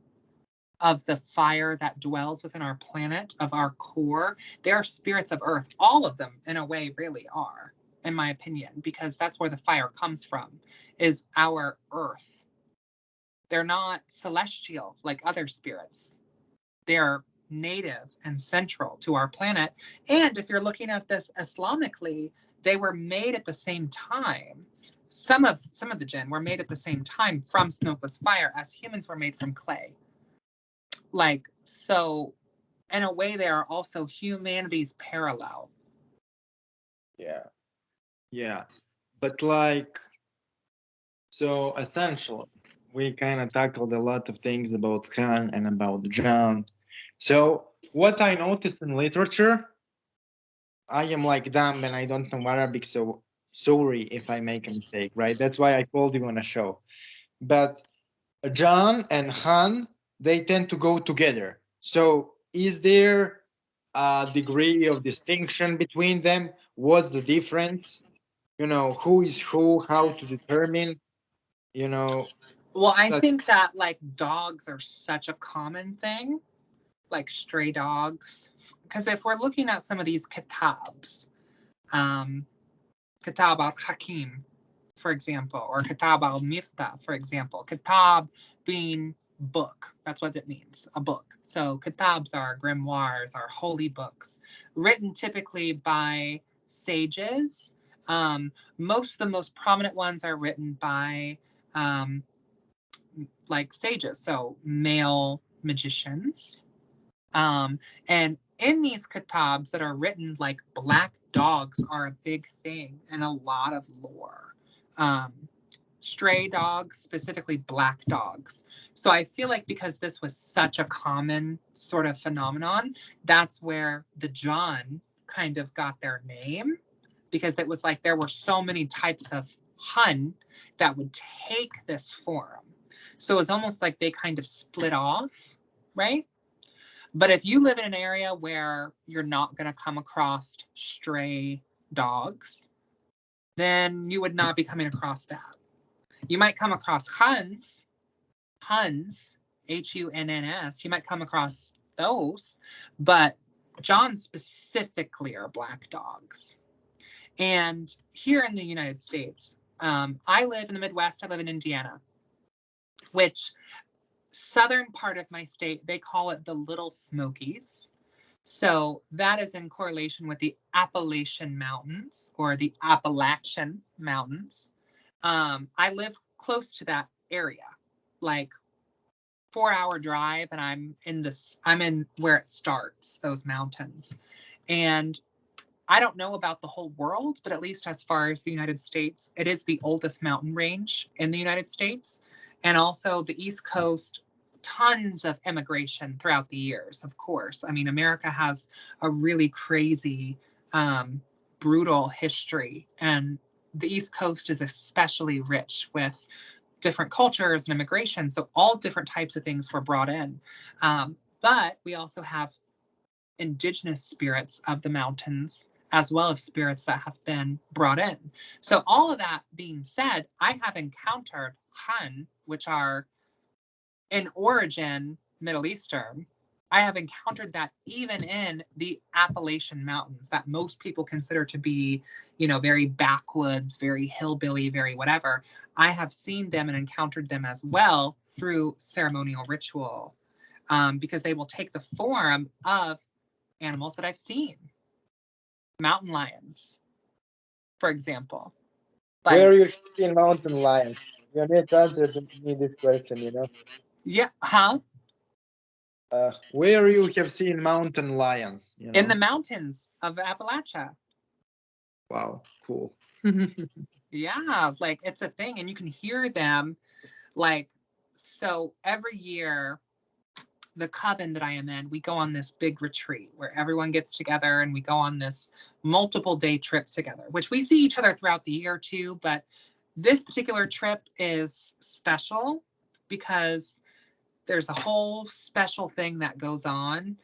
of the fire that dwells within our planet, of our core. They are spirits of earth. All of them, in a way, really are, in my opinion, because that's where the fire comes from, is our earth. They're not celestial like other spirits. They're native and central to our planet. And if you're looking at this Islamically, they were made at the same time some of the Jinn were made at the same time from smokeless fire as humans were made from clay. Like, so in a way, they are also humanity's parallel. Yeah. Yeah. But like, so essentially, we kind of tackled a lot of things about Khan and about John. So what I noticed in literature, I am like dumb and I don't know Arabic, so sorry if I make a mistake, right? That's why I called you on a show. But John and Han, they tend to go together. So is there a degree of distinction between them? What's the difference? You know, who is who, how to determine, you know, Well, I that, think that like dogs are such a common thing, like stray dogs. Because if we're looking at some of these kitabs, Kitab al-Hakim, for example, or Kitab al-Mifta, for example. Kitab being book. That's what it means, a book. So kitabs are grimoires, are holy books, written typically by sages. Most of the most prominent ones are written by like sages, so male magicians. And in these kitabs that are written, like black dogs are a big thing and a lot of lore. Um, Stray dogs, specifically black dogs. So I feel like because this was such a common sort of phenomenon, that's where the John kind of got their name, because it was like there were so many types of Hun that would take this form. So it was almost like they kind of split off, right? But if you live in an area where you're not going to come across stray dogs, then you would not be coming across that. You might come across Huns, Hunns. You might come across those, but John specifically are black dogs. And here in the United States, I live in the Midwest. I live in Indiana, which southern part of my state, they call it the Little Smokies. So that is in correlation with the Appalachian Mountains or the Appalachian Mountains. I live close to that area, like 4-hour drive, and I'm in where it starts, those mountains. And I don't know about the whole world, but at least as far as the United States, it is the oldest mountain range in the United States. And also the East Coast, tons of immigration throughout the years, of course. I mean, America has a really crazy, brutal history. And the East Coast is especially rich with different cultures and immigration. So all different types of things were brought in. But we also have indigenous spirits of the mountains, as well as spirits that have been brought in. So all of that being said, I have encountered Hun, which are in origin Middle Eastern. I have encountered that even in the Appalachian Mountains that most people consider to be, very backwoods, very hillbilly, very whatever. I have seen them and encountered them as well through ceremonial ritual, because they will take the form of animals that I've seen. Mountain lions, for example. where Like, you see mountain lions? You need to answer me this question. yeah, huh? Where you have seen mountain lions, In the mountains of Appalachia. Wow, cool. Yeah, like it's a thing, and you can hear them. Like, so every year, the coven that I am in, we go on this big retreat where everyone gets together and we go on this multiple day trip together, which we see each other throughout the year too. But this particular trip is special because there's a whole special thing that goes on.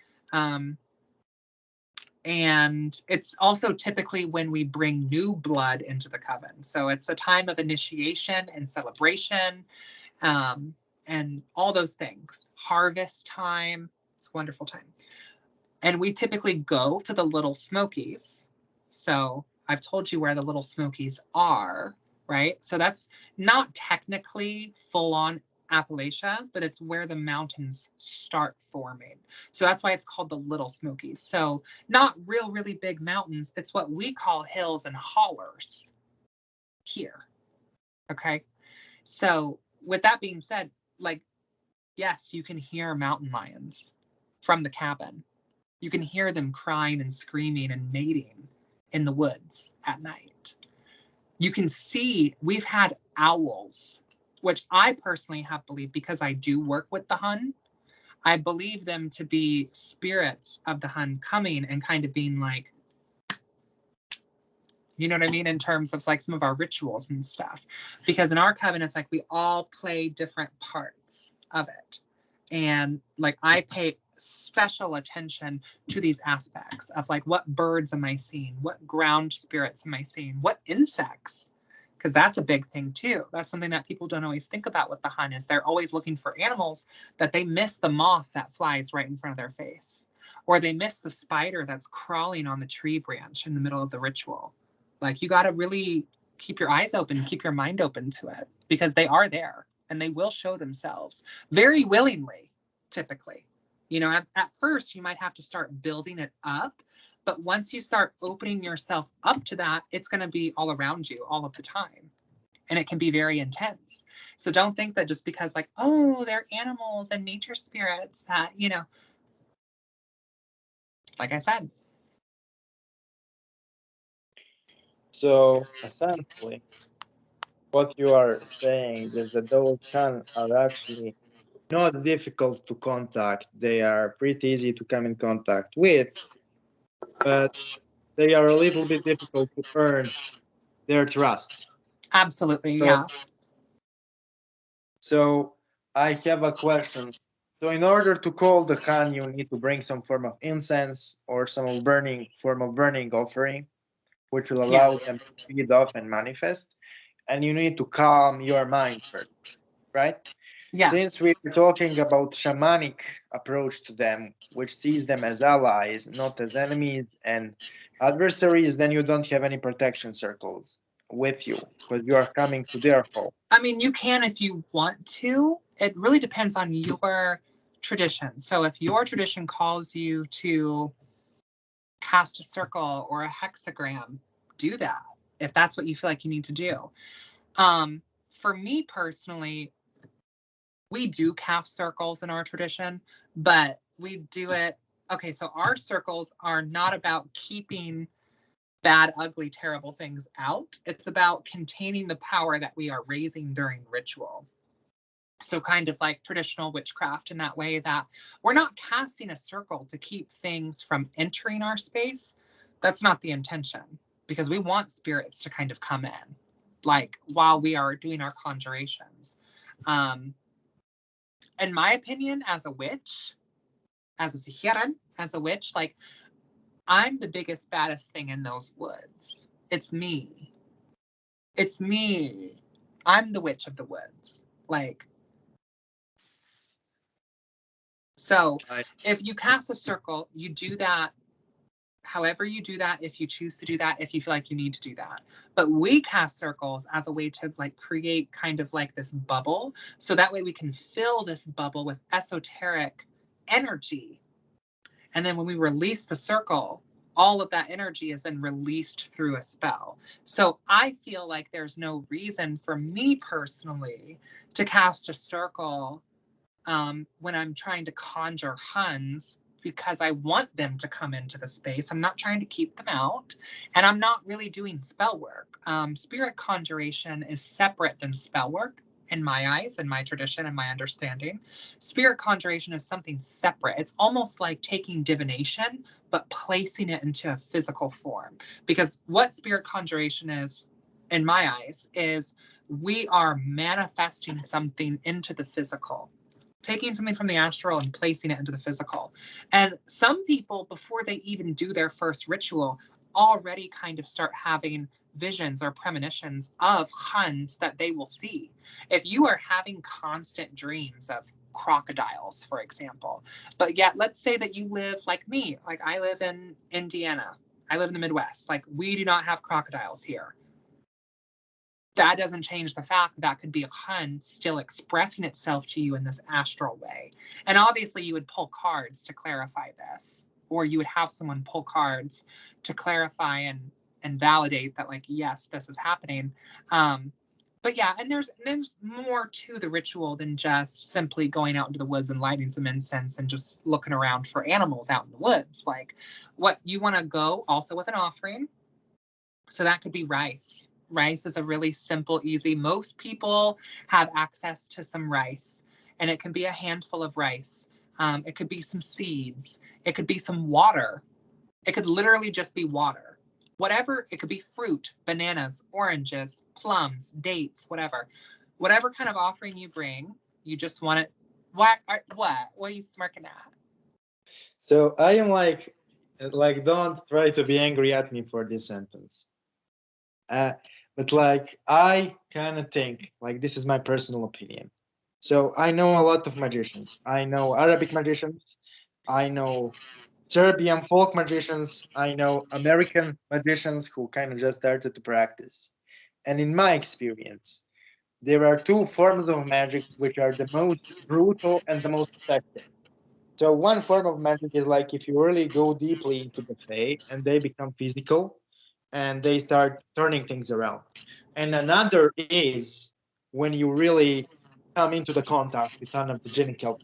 And it's also typically when we bring new blood into the coven. So it's a time of initiation and celebration, and all those things. Harvest time. It's a wonderful time. And we typically go to the Little Smokies. So I've told you where the Little Smokies are, right? So that's not technically full on Appalachia, but it's where the mountains start forming. So that's why it's called the Little Smokies. So not really big mountains. It's what we call hills and hollers here. Okay. So with that being said, like, yes, you can hear mountain lions from the cabin. You can hear them crying and screaming and mating in the woods at night. You can see we've had owls, which I personally have believed because I do work with the Hun. I believe them to be spirits of the Hun coming and kind of being like, you know what I mean? In terms of like some of our rituals and stuff. Because in our coven, it's like we all play different parts of it. And like I pay special attention to these aspects of like what birds am I seeing? What ground spirits am I seeing? What insects? Because that's a big thing too. That's something that people don't always think about with the Hun is they're always looking for animals that they miss the moth that flies right in front of their face. Or they miss the spider that's crawling on the tree branch in the middle of the ritual. Like you got to really keep your eyes open, keep your mind open to it because they are there and they will show themselves very willingly, typically. You know, at first you might have to start building it up, but once you start opening yourself up to that, it's going to be all around you all of the time. And it can be very intense. So don't think that just because like, oh, they're animals and nature spirits that, you know, like I said. So essentially, what you are saying is that those Khan are actually not difficult to contact. They are pretty easy to come in contact with, but they are a little bit difficult to earn their trust. Absolutely. So, Yeah. so I have a question. So in order to call the Khan, you need to bring some form of incense or some form of burning offering, which will Yeah. allow them to feed off and manifest. And you need to calm your mind first, right? Yes. Since we're talking about shamanic approach to them, which sees them as allies, not as enemies and adversaries, then you don't have any protection circles with you because you are coming to their home. I mean, you can if you want to. It really depends on your tradition. So if your tradition calls you to cast a circle or a hexagram, do that if that's what you feel like you need to do. For me personally, we do cast circles in our tradition, but we do it. Okay, so our circles are not about keeping bad, ugly, terrible things out. It's about containing the power that we are raising during ritual. So kind of like traditional witchcraft in that way that we're not casting a circle to keep things from entering our space. That's not the intention because we want spirits to kind of come in like while we are doing our conjurations. Um, in my opinion, as a witch, as a sihiran, as a witch, like I'm the biggest, baddest thing in those woods. It's me. It's me. I'm the witch of the woods. Like, so I, if you cast a circle, you do that however you do that, if you choose to do that, if you feel like you need to do that. But we cast circles as a way to like create kind of like this bubble. So that way we can fill this bubble with esoteric energy. And then when we release the circle, all of that energy is then released through a spell. So I feel like there's no reason for me personally to cast a circle when I'm trying to conjure Huns because I want them to come into the space. I'm not trying to keep them out, and I'm not really doing spell work. Spirit conjuration is separate than spell work in my eyes, in my tradition, and my understanding. Spirit conjuration is something separate. It's almost like taking divination, but placing it into a physical form. Because what spirit conjuration is, in my eyes, is we are manifesting something into the physical, taking something from the astral and placing it into the physical. And some people, before they even do their first ritual, already kind of start having visions or premonitions of Huns that they will see. If you are having constant dreams of crocodiles, for example, but yet let's say that you live like me, like I live in Indiana, I live in the Midwest, like we do not have crocodiles here. That doesn't change the fact that that could be a Hun still expressing itself to you in this astral way. And obviously you would pull cards to clarify this, or you would have someone pull cards to clarify and validate that like, yes, this is happening. But yeah, and there's more to the ritual than just simply going out into the woods and lighting some incense and just looking around for animals out in the woods. Like, what you want to go also with an offering. So that could be rice. Rice is a really simple, easy. Most people have access to some rice, and it can be a handful of rice. It could be some seeds. It could be some water. It could literally just be water. Whatever, it could be fruit, bananas, oranges, plums, dates, whatever. Whatever kind of offering you bring, you just want it. What are you smirking at? So I am like, don't try to be angry at me for this sentence. Uh, but like, I kind of think like this is my personal opinion. So I know a lot of magicians. I know Arabic magicians. I know Serbian folk magicians. I know American magicians who kind of just started to practice. And in my experience, there are two forms of magic which are the most brutal and the most effective. So one form of magic is like if you really go deeply into the fae and they become physical and they start turning things around. And another is when you really come into the contact with one of the genital.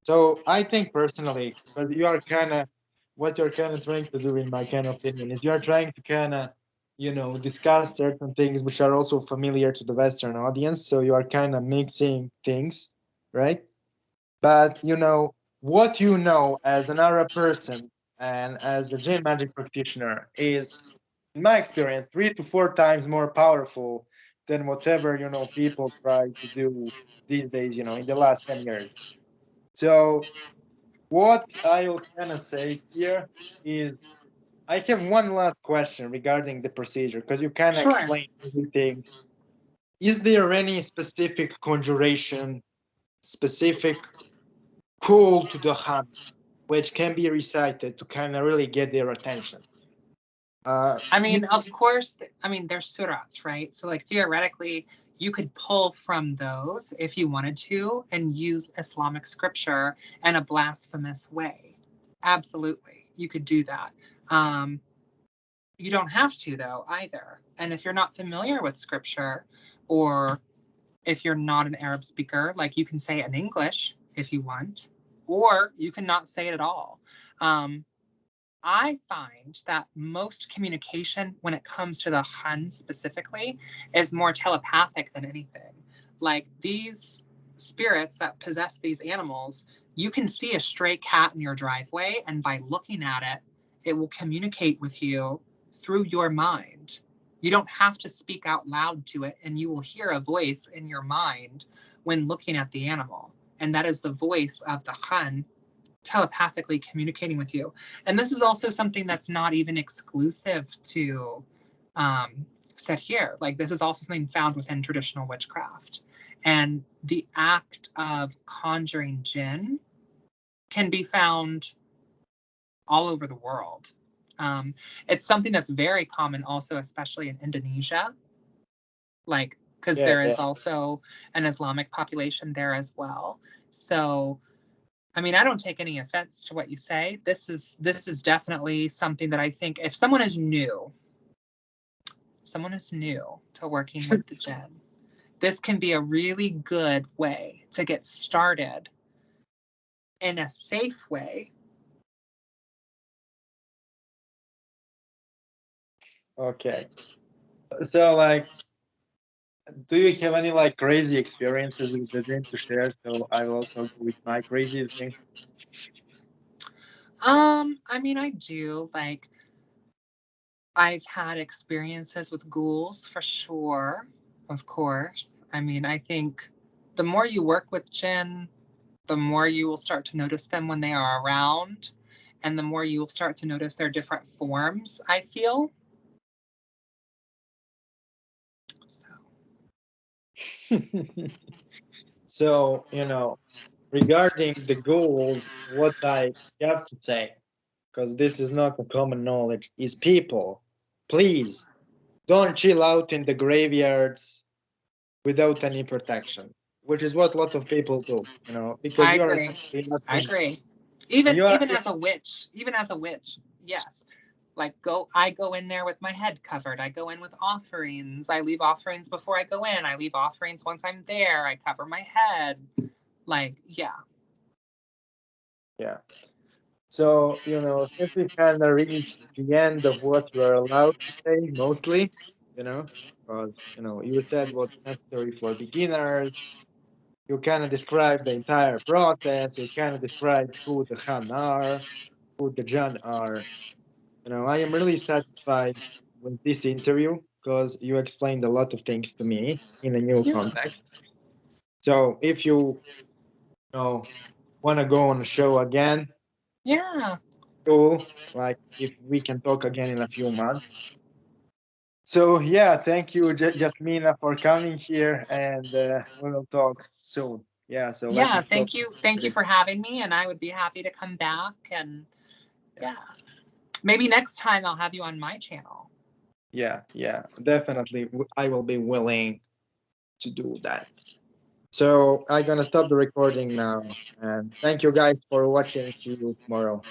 So I think personally, because you are kind of what you're kind of trying to do, in my kind of opinion, is you're trying to kind of, discuss certain things which are also familiar to the Western audience. So you are kind of mixing things, right? But what you know as an Arab person and as a Jinn magic practitioner is, in my experience, 3 to 4 times more powerful than whatever people try to do these days. In the last 10 years. So what I will kind of say here is I have one last question regarding the procedure because you kind of Sure. explained everything. Is there any specific conjuration, specific call to the hand, which can be recited to kind of really get their attention? Uh, I mean, of course, I mean, there's surahs, right? So, like, theoretically, you could pull from those if you wanted to and use Islamic scripture in a blasphemous way. Absolutely. You could do that. Um, you don't have to, though, either. And if you're not familiar with scripture, or if you're not an Arab speaker, like, you can say it in English if you want, or you can not say it at all. Um, I find that most communication, when it comes to the Hun specifically, is more telepathic than anything. Like, these spirits that possess these animals, you can see a stray cat in your driveway, and by looking at it, it will communicate with you through your mind. You don't have to speak out loud to it, and you will hear a voice in your mind when looking at the animal. And that is the voice of the Hun telepathically communicating with you. And this is also something that's not even exclusive to said here. Like, this is also something found within traditional witchcraft. And the act of conjuring jinn can be found all over the world. It's something that's very common also, especially in Indonesia, like, because yeah, there yeah. is also an Islamic population there as well. So I mean, I don't take any offense to what you say. This is definitely something that I think if someone is new to working with the Jinn, this can be a really good way to get started in a safe way. Okay. So like, do you have any like crazy experiences with the gym to share? So I will also go with my crazy thing. I mean, I do, like, I've had experiences with ghouls for sure, of course. I mean, I think the more you work with Jinn, the more you will start to notice them when they are around, and the more you will start to notice their different forms, I feel. So. So, regarding the goals, what I have to say, because this is not a common knowledge, is people, please don't chill out in the graveyards without any protection, which is what a lot of people do, because I you are agree. essentially I asking, agree. Even you are, even as a witch, yes. Like I go in there with my head covered. I go in with offerings. I leave offerings before I go in. I leave offerings once I'm there. I cover my head. Like, yeah. Yeah. So, since we kind of reached the end of what we're allowed to say, mostly, because, you said what's necessary for beginners. You kind of described the entire process. You kind of described who the Han are, who the Jan are. I am really satisfied with this interview because you explained a lot of things to me in a new Yeah. context. So if you, want to go on a show again, Yeah. cool. Like if we can talk again in a few months. So yeah, thank you, Jasmine, for coming here, and we'll talk soon. Yeah. So let Yeah. me stop. Thank you. Thank you for having me. And I would be happy to come back. And yeah. Maybe next time I'll have you on my channel. Yeah, definitely. I will be willing to do that. So I'm gonna stop the recording now, and thank you guys for watching. See you tomorrow.